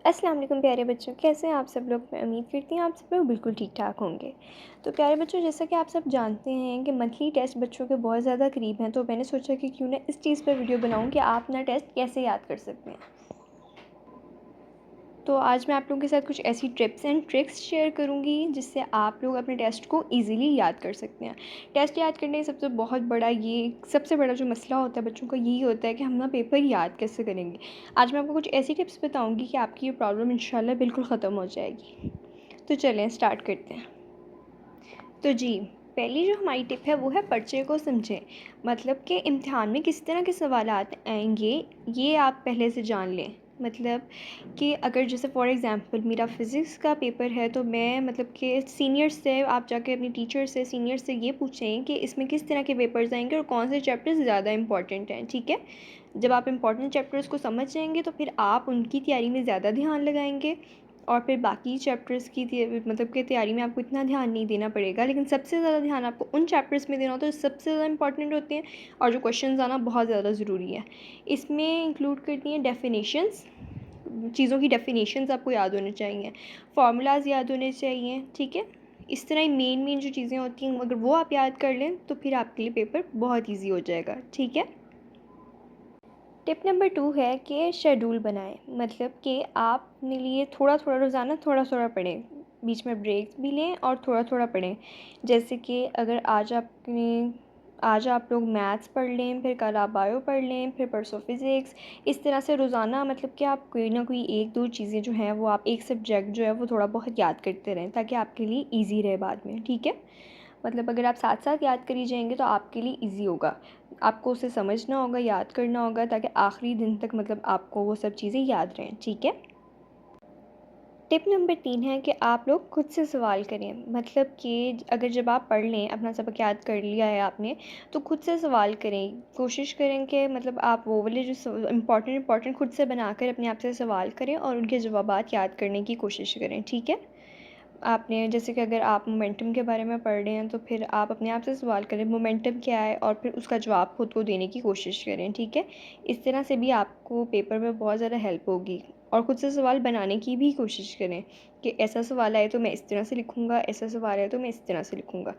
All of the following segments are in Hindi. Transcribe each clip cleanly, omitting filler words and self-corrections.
अस्सलाम वालेकुम प्यारे बच्चों, कैसे हैं आप सब लोग। मैं उम्मीद करती हूँ आप सब लोग बिल्कुल ठीक ठाक होंगे। तो प्यारे बच्चों, जैसा कि आप सब जानते हैं कि मंथली टेस्ट बच्चों के बहुत ज़्यादा करीब हैं, तो मैंने सोचा कि क्यों ना इस चीज़ पर वीडियो बनाऊँ कि आप अपना टेस्ट कैसे याद कर सकते हैं। तो आज मैं आप लोगों के साथ कुछ ऐसी टिप्स एंड ट्रिक्स शेयर करूंगी जिससे आप लोग अपने टेस्ट को इजीली याद कर सकते हैं। टेस्ट याद करने सबसे बड़ा जो मसला होता है बच्चों का, यही होता है कि हम ना पेपर याद कैसे करेंगे। आज मैं आपको कुछ ऐसी टिप्स बताऊंगी कि आपकी ये प्रॉब्लम इंशाल्लाह बिल्कुल ख़त्म हो जाएगी। तो चलें स्टार्ट करते हैं। तो जी, पहली जो हमारी टिप है वो है पर्चे को समझें। मतलब कि इम्तिहान में किस तरह के सवालात आएंगे ये आप पहले से जान लें। मतलब कि अगर जैसे फॉर एग्ज़ाम्पल मेरा फ़िज़िक्स का पेपर है, तो मैं मतलब कि सीनियर से आप जाके अपनी टीचर से सीनियर से ये पूछें कि इसमें किस तरह के पेपर्स आएंगे और कौन से चैप्टर्स ज़्यादा इंपॉर्टेंट हैं। ठीक है, जब आप इंपॉर्टेंट चैप्टर्स को समझ जाएंगे तो फिर आप उनकी तैयारी में ज़्यादा ध्यान लगाएंगे और फिर बाकी चैप्टर्स की मतलब कि तैयारी में आपको इतना ध्यान नहीं देना पड़ेगा। लेकिन सबसे ज़्यादा ध्यान आपको उन चैप्टर्स में देना होता है जो सबसे ज़्यादा इंपॉर्टेंट होते हैं और जो क्वेश्चंस आना बहुत ज़्यादा ज़रूरी है। इसमें इंक्लूड करती हैं डेफिनेशंस। चीज़ों की डेफिनेशंस आपको याद होने चाहिए, फार्मूलाज याद होने चाहिए। ठीक है, इस तरह मेन जो चीज़ें होती हैं अगर वो आप याद कर लें तो फिर आपके लिए पेपर बहुत ईजी हो जाएगा। ठीक है, टिप नंबर 2 है कि शेड्यूल बनाएं। मतलब कि आप अपने लिए थोड़ा थोड़ा रोज़ाना थोड़ा थोड़ा पढ़ें, बीच में ब्रेक्स भी लें और थोड़ा थोड़ा पढ़ें। जैसे कि अगर आज आप लोग मैथ्स पढ़ लें, फिर कल आप बायो पढ़ लें, फिर परसों फिज़िक्स। इस तरह से रोज़ाना मतलब कि आप कोई ना कोई एक दो चीज़ें जो हैं वो आप एक सब्जेक्ट जो है वो थोड़ा बहुत याद करते रहें ताकि आपके लिए ईजी रहे बाद में। ठीक है, मतलब अगर आप साथ साथ याद करी जाएंगे तो आपके लिए इजी होगा। आपको उसे समझना होगा, याद करना होगा ताकि आखिरी दिन तक मतलब आपको वो सब चीज़ें याद रहें। ठीक है, टिप नंबर 3 है कि आप लोग खुद से सवाल करें। मतलब कि अगर जब आप पढ़ लें, अपना सबक याद कर लिया है आपने, तो खुद से सवाल करें। कोशिश करें कि मतलब आप वो वाले जो इम्पॉर्टेंट खुद से बनाकर अपने आप से सवाल करें और उनके जवाबात याद करने की कोशिश करें। ठीक है, आपने जैसे कि अगर आप मोमेंटम के बारे में पढ़ रहे हैं तो फिर आप अपने आप से सवाल करें मोमेंटम क्या है और फिर उसका जवाब खुद को देने की कोशिश करें। ठीक है, इस तरह से भी आपको पेपर में बहुत ज़्यादा हेल्प होगी। और खुद से सवाल बनाने की भी कोशिश करें कि ऐसा सवाल आए तो मैं इस तरह से लिखूँगा, ऐसा सवाल आए तो मैं इस तरह से लिखूँगा।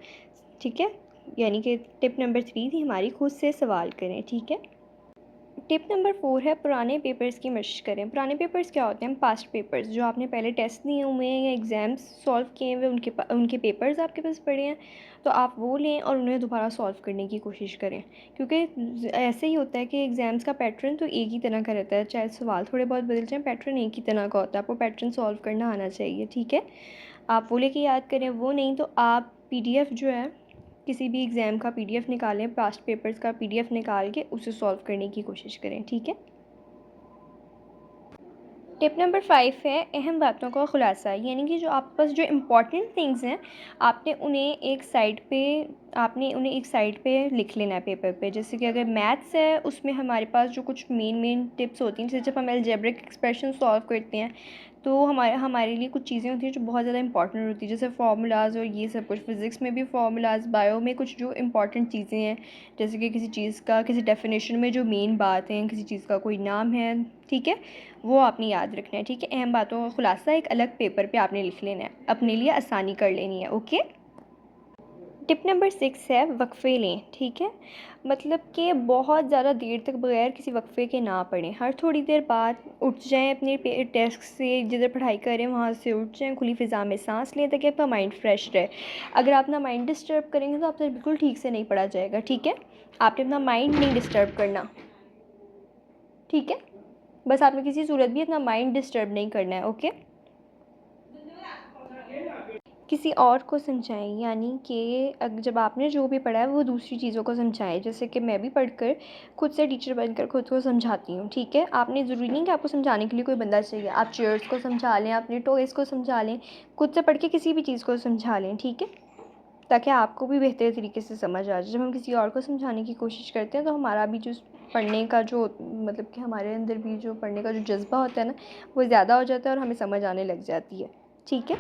ठीक है, यानी कि टिप नंबर 3 थी हमारी, खुद से सवाल करें। ठीक है, टिप नंबर 4 है पुराने पेपर्स की मशक़ करें। पुराने पेपर्स क्या होते हैं? पास्ट पेपर्स जो आपने पहले टेस्ट दिए हुए हैं या एग्ज़ाम्स सॉल्व किए हुए, उनके पेपर्स आपके पास पड़े हैं, तो आप वो लें और उन्हें दोबारा सॉल्व करने की कोशिश करें। क्योंकि ऐसे ही होता है कि एग्ज़ाम्स का पैटर्न तो एक ही तरह का रहता है, चाहे सवाल थोड़े बहुत बदल जाएँ, पैटर्न एक ही तरह का होता है। आपको पैटर्न सॉल्व करना आना चाहिए। ठीक है, आप वो लेके याद करें, वो नहीं तो आप PDF जो है किसी भी एग्ज़ाम का PDF निकालें, पास्ट पेपर्स का PDF निकाल के उसे सॉल्व करने की कोशिश करें। ठीक है, टिप नंबर 5 है अहम बातों का खुलासा। यानी कि जो आपके पास जो इम्पॉर्टेंट थिंग्स हैं आपने उन्हें एक साइड पे लिख लेना है पेपर पे। जैसे कि अगर मैथ्स है उसमें हमारे पास जो कुछ मेन टिप्स होती हैं, जैसे जब हम अलजेब्रिक एक्सप्रेशन सॉल्व करते हैं तो हमारे लिए कुछ चीज़ें होती हैं जो बहुत ज़्यादा इंपॉर्टेंट होती है, जैसे फार्मूलाज और ये सब कुछ। फिज़िक्स में भी फार्मूलाज, बायो में कुछ जो इंपॉर्टेंट चीज़ें हैं, जैसे कि किसी चीज़ का किसी डेफिनेशन में जो मेन बात है, किसी चीज़ का कोई नाम है। ठीक है, वो आपने याद रखना है। ठीक है, अहम बातों का खुलासा एक अलग पेपर पे आपने लिख लेना है, अपने लिए आसानी कर लेनी है। ओके, टिप नंबर 6 है वक्फ़े लें। ठीक है, मतलब कि बहुत ज़्यादा देर तक बगैर किसी वक्फ़े के ना पढ़ें। हर थोड़ी देर बाद उठ जाएं, अपने डेस्क से जिधर पढ़ाई करें वहाँ से उठ जाएं, खुली फ़िज़ा में सांस लें ताकि आपका माइंड फ्रेश रहे। अगर आप अपना माइंड डिस्टर्ब करेंगे तो आपसे बिल्कुल ठीक से नहीं पढ़ा जाएगा। ठीक है, आपने अपना माइंड नहीं डिस्टर्ब करना। ठीक है, बस आपने किसी सूरत भी अपना माइंड डिस्टर्ब नहीं करना है। ओके, किसी और को समझाएं। यानी कि जब आपने जो भी पढ़ा है वो दूसरी चीज़ों को समझाएं। जैसे कि मैं भी पढ़कर खुद से टीचर बनकर खुद को समझाती हूँ। ठीक है, आपने ज़रूरी नहीं कि आपको समझाने के लिए कोई बंदा चाहिए। आप चेयर्स को समझा लें, अपने टॉयज़ को समझा लें, खुद से पढ़ के किसी भी चीज़ को समझा लें। ठीक है, ताकि आपको भी बेहतर तरीके से समझ आ जाए। जब हम किसी और को समझाने की कोशिश करते हैं तो हमारा भी जो पढ़ने का जो मतलब कि हमारे अंदर भी जो पढ़ने का जो जज्बा होता है ना, वो ज़्यादा हो जाता है और हमें समझ आने लग जाती है। ठीक है,